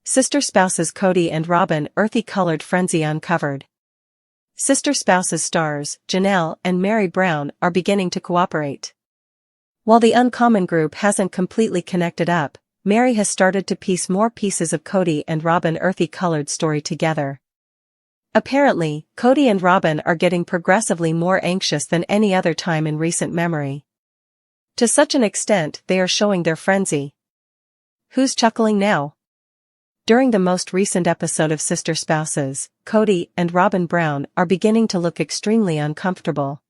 Sister spouses Kody and Robyn earthy-colored frenzy uncovered. Sister spouses stars, Janelle and Meri Brown, are beginning to cooperate. While the Uncommon group hasn't completely connected up, Meri has started to piece more pieces of Kody and Robyn earthy-colored story together. Apparently, Kody and Robyn are getting progressively more anxious than any other time in recent memory. To such an extent they are showing their frenzy. Who's chuckling now? During the most recent episode of Sister Spouses, Kody and Robyn Brown are beginning to look extremely uncomfortable.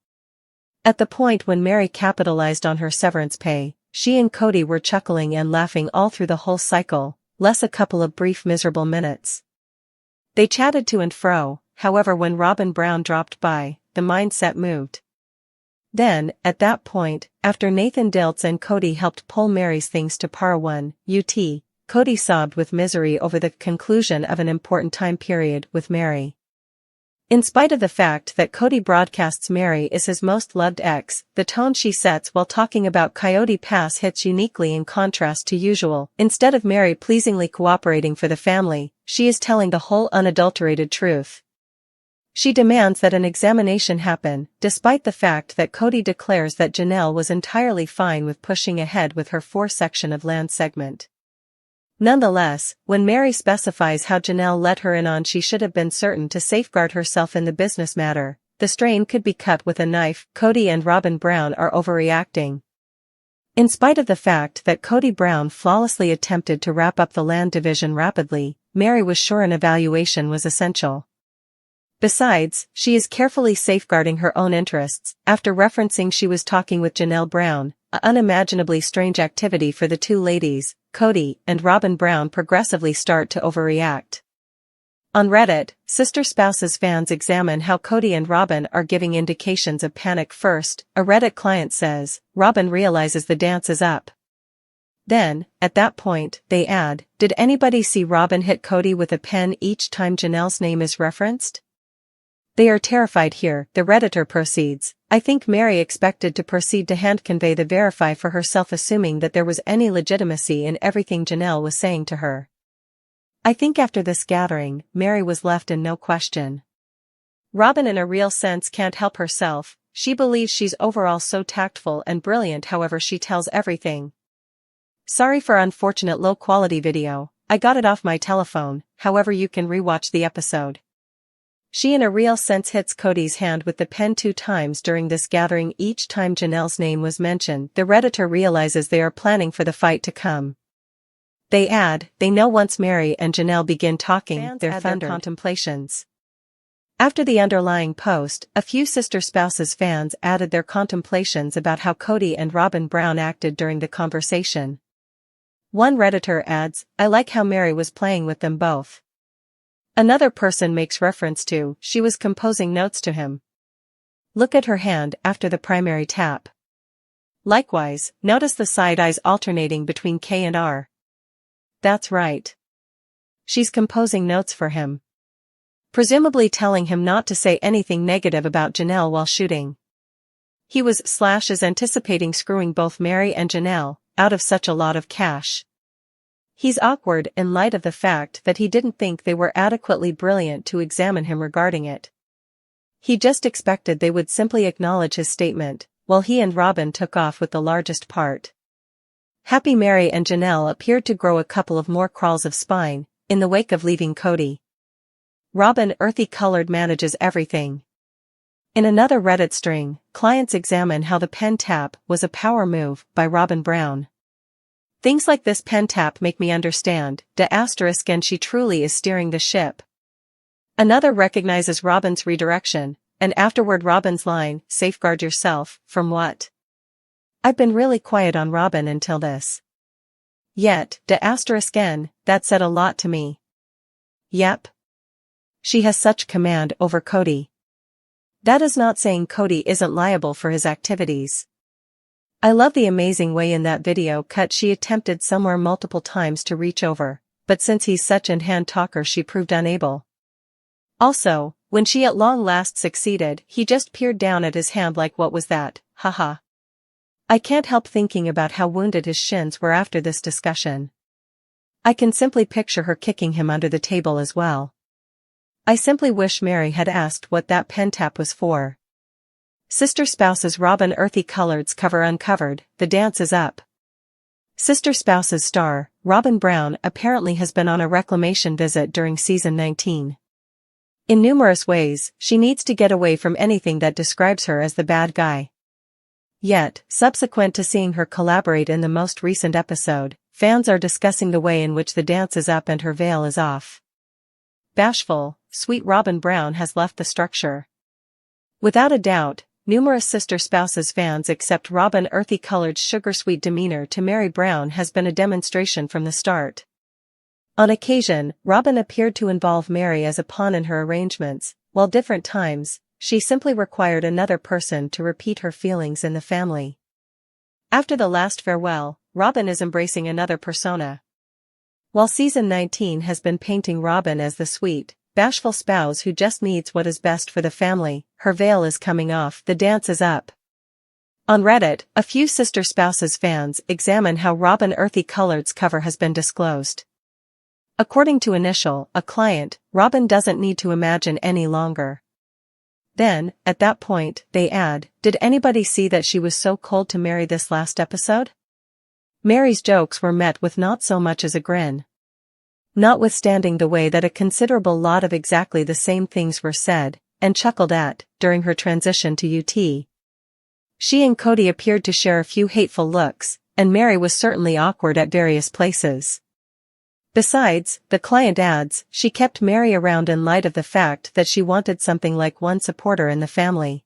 At the point when Meri capitalized on her severance pay, she and Kody were chuckling and laughing all through the whole cycle, less a couple of brief miserable minutes. They chatted to and fro, however when Robyn Brown dropped by, the mindset moved. Then, at that point, after Nathan Diltz and Kody helped pull Meri's things to par 1 UT, Kody sobbed with misery over the conclusion of an important time period with Meri. In spite of the fact that Kody broadcasts Meri is his most loved ex, the tone she sets while talking about Coyote Pass hits uniquely in contrast to usual. Instead of Meri pleasingly cooperating for the family, she is telling the whole unadulterated truth. She demands that an examination happen, despite the fact that Kody declares that Janelle was entirely fine with pushing ahead with her 4-section of land segment. Nonetheless, when Meri specifies how Janelle let her in on she should have been certain to safeguard herself in the business matter, the strain could be cut with a knife. Kody and Robyn Brown are overreacting. In spite of the fact that Kody Brown flawlessly attempted to wrap up the land division rapidly, Meri was sure an evaluation was essential. Besides, she is carefully safeguarding her own interests, after referencing she was talking with Janelle Brown, an unimaginably strange activity for the two ladies. Kody and Robyn Brown progressively start to overreact. On Reddit, Sister Spouses fans examine how Kody and Robyn are giving indications of panic. First, a Reddit client says, Robyn realizes the dance is up. Then, at that point, they add, did anybody see Robyn hit Kody with a pen each time Janelle's name is referenced? They are terrified here. The Redditor proceeds, I think Meri expected to proceed to hand-convey the verify for herself assuming that there was any legitimacy in everything Janelle was saying to her. I think after this gathering, Meri was left in no question. Robyn in a real sense can't help herself, she believes she's overall so tactful and brilliant however she tells everything. Sorry for unfortunate low-quality video, I got it off my telephone, however you can rewatch the episode. She in a real sense hits Kody's hand with the pen 2 times during this gathering each time Janelle's name was mentioned. The Redditor realizes they are planning for the fight to come. They add, they know once Meri and Janelle begin talking, their contemplations. After the underlying post, a few Sister Spouses fans added their contemplations about how Kody and Robyn Brown acted during the conversation. One Redditor adds, I like how Meri was playing with them both. Another person makes reference to, she was composing notes to him. Look at her hand after the primary tap. Likewise, notice the side eyes alternating between K and R. That's right. She's composing notes for him. Presumably telling him not to say anything negative about Janelle while shooting. He was is anticipating screwing both Meri and Janelle out of such a lot of cash. He's awkward in light of the fact that he didn't think they were adequately brilliant to examine him regarding it. He just expected they would simply acknowledge his statement, while he and Robyn took off with the largest part. Happy Meri and Janelle appeared to grow a couple of more crawls of spine, in the wake of leaving Kody. Robyn earthy-colored manages everything. In another Reddit string, clients examine how the pen tap was a power move by Robyn Brown. Things like this pen tap make me understand, and she truly is steering the ship. Another recognizes Robyn's redirection, and afterward Robyn's line, safeguard yourself, from what? I've been really quiet on Robyn until this. Yet, that said a lot to me. Yep. She has such command over Kody. That is not saying Kody isn't liable for his activities. I love the amazing way in that video cut she attempted somewhere multiple times to reach over, but since he's such an hand talker she proved unable. Also, when she at long last succeeded, he just peered down at his hand like what was that, haha. I can't help thinking about how wounded his shins were after this discussion. I can simply picture her kicking him under the table as well. I simply wish Mary had asked what that pen tap was for. Sister Spouse's Robyn Earthy Coloreds cover uncovered, the dance is up. Sister Spouse's star, Robyn Brown, apparently has been on a reclamation visit during season 19. In numerous ways, she needs to get away from anything that describes her as the bad guy. Yet, subsequent to seeing her collaborate in the most recent episode, fans are discussing the way in which the dance is up and her veil is off. Bashful, sweet Robyn Brown has left the structure. Without a doubt, numerous Sister Spouses fans accept Robyn Earthy Colored's sugar-sweet demeanor to Mary Brown has been a demonstration from the start. On occasion, Robyn appeared to involve Mary as a pawn in her arrangements, while different times, she simply required another person to repeat her feelings in the family. After the last farewell, Robyn is embracing another persona. While season 19 has been painting Robyn as the sweet, bashful spouse who just needs what is best for the family, her veil is coming off, the dance is up. On Reddit, a few Sister Spouses fans examine how Robyn Earthy Colored's cover has been disclosed. According to a client, Robyn doesn't need to imagine any longer. Then, at that point, they add, did anybody see that she was so cold to Mary this last episode? Mary's jokes were met with not so much as a grin. Notwithstanding the way that a considerable lot of exactly the same things were said, and chuckled at, during her transition to UT. She and Kody appeared to share a few hateful looks, and Mary was certainly awkward at various places. Besides, the client adds, she kept Mary around in light of the fact that she wanted something like one supporter in the family.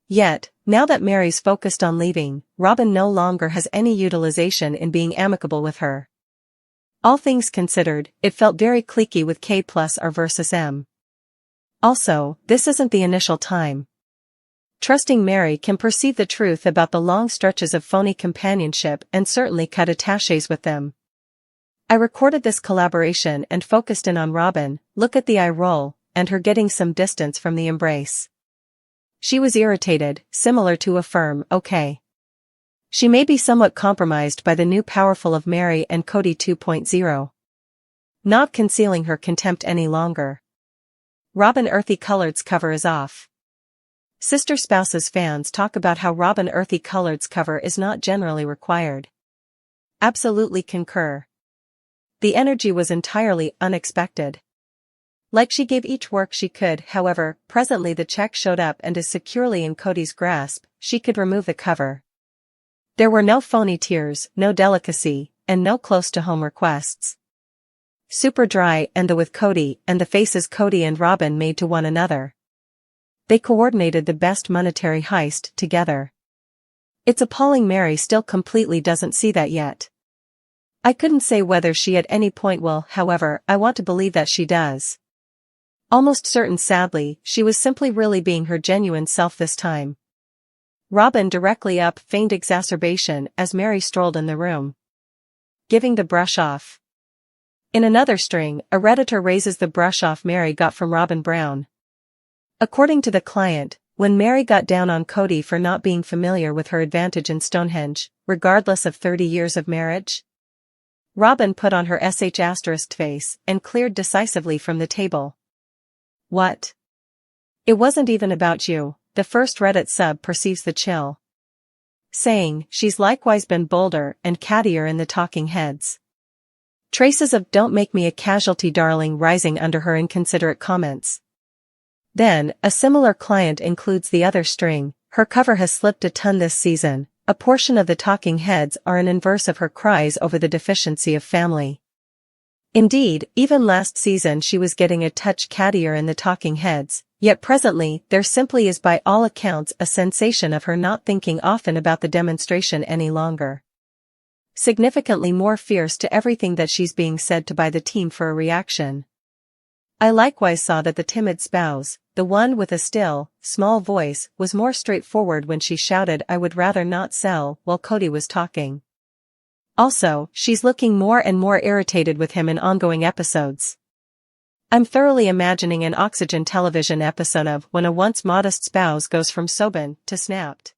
Yet, now that Mary's focused on leaving, Robyn no longer has any utilization in being amicable with her. All things considered, it felt very cliquey with K plus R versus M. Also, this isn't the initial time. Trusting Mary can perceive the truth about the long stretches of phony companionship and certainly cut attaches with them. I recorded this collaboration and focused in on Robyn, look at the eye roll, and her getting some distance from the embrace. She was irritated, similar to a firm okay. She may be somewhat compromised by the new powerful of Mary and Kody 2.0. Not concealing her contempt any longer. Robyn Earthy Colored's cover is off. Sister Spouses fans talk about how Robyn Earthy Colored's cover is not generally required. Absolutely concur. The energy was entirely unexpected. Like she gave each work she could, however, presently the check showed up and is securely in Kody's grasp, she could remove the cover. There were no phony tears, no delicacy, and no close-to-home requests. Super dry and the with Kody and the faces Kody and Robyn made to one another. They coordinated the best monetary heist together. It's appalling Mary still completely doesn't see that yet. I couldn't say whether she at any point will, however, I want to believe that she does. Almost certain sadly, she was simply really being her genuine self this time. Robyn directly up feigned exacerbation as Mary strolled in the room. Giving the brush off. In another string, a Redditor raises the brush off Mary got from Robyn Brown. According to the client, when Mary got down on Kody for not being familiar with her advantage in Stonehenge, regardless of 30 years of marriage, Robyn put on her sh** face and cleared decisively from the table. What? It wasn't even about you, the first Reddit sub perceives the chill. Saying, she's likewise been bolder and cattier in the talking heads. Traces of don't make me a casualty darling rising under her inconsiderate comments. Then, a similar client includes the other string, her cover has slipped a ton this season. A portion of the talking heads are an inverse of her cries over the deficiency of family. Indeed, even last season she was getting a touch cattier in the talking heads, yet presently there simply is by all accounts a sensation of her not thinking often about the demonstration any longer. Significantly more fierce to everything that she's being said to by the team for a reaction. I likewise saw that the timid spouse, the one with a still, small voice, was more straightforward when she shouted I would rather not sell while Kody was talking. Also, she's looking more and more irritated with him in ongoing episodes. I'm thoroughly imagining an Oxygen television episode of when a once modest spouse goes from Sobin to snapped.